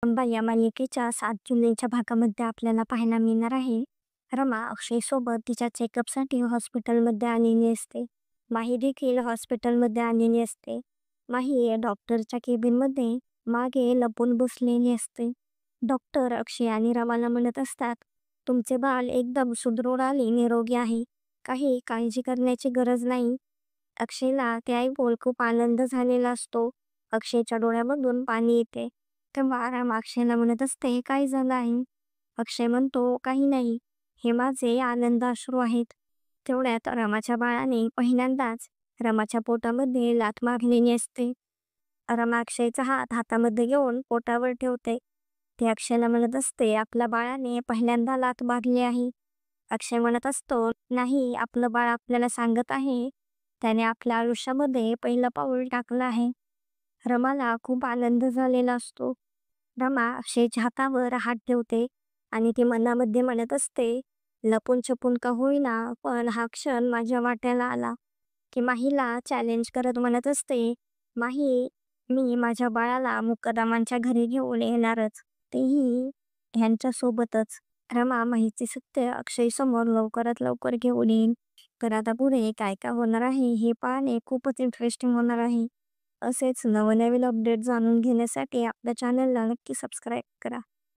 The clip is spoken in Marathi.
रंबा या मालिकेच्या 7 जुलैच्या भागामध्ये आपल्याला पाहायला मिळणार आहे. रमा अक्षयसोबत तिच्या चेकअपसाठी हॉस्पिटलमध्ये आलेली असते. माही देखील हॉस्पिटलमध्ये आलेली असते. माही डॉक्टरच्या केबिनमध्ये मागे लपून बसलेली असते. डॉक्टर अक्षय आणि रमाला म्हणत असतात, तुमचे बाळ एकदम सुदृढ आणि निरोगी आहे. काही काळजी करण्याची गरज नाही. अक्षयला ते ऐकून खूप आनंद झालेला असतो. अक्षयच्या डोळ्यामधून पाणी येते. तेव्हा रमा अक्षयला म्हणत असते, काय झालं आहे? अक्षय म्हणतो, काही नाही. हे माझे आनंद अश्रू आहेत. तेवढ्यात रमाच्या बाळाने पहिल्यांदाच रमाच्या पोटामध्ये लाथ मारलेली असते. रमा अक्षयचा हात हातामध्ये घेऊन पोटावर ठेवते. ते अक्षयला म्हणत असते, आपल्या बाळाने पहिल्यांदा लाथ मारली आहे. अक्षय म्हणत असतो, नाही, आपलं बाळ आपल्याला सांगत आहे त्याने आपल्या आयुष्यामध्ये पहिलं पाऊल टाकलं आहे. रमाला खूप आनंद झालेला असतो. रमा अक्षयच्या हातावर हात ठेवते आणि ती मनामध्ये म्हणत असते, लपून-छपून का होईना, पण हा क्षण माझ्या वाट्याला आला. की माहीला चॅलेंज करत म्हणत असते, माही, मी माझ्या बाळाला मुक्कादामांच्या घरी घेऊन येणारच, तेही ह्यांच्यासोबतच. रमा माहीचे सत्य अक्षयसमोर लवकरात लवकर घेऊन येईल. तर आता पुढे काय काय होणार आहे हे पाहणे खूपच इंटरेस्टिंग होणार आहे. असेच नवनवीन अपडेट जाणून घेण्यासाठी आपल्या चॅनलला नक्की सबस्क्राईब करा.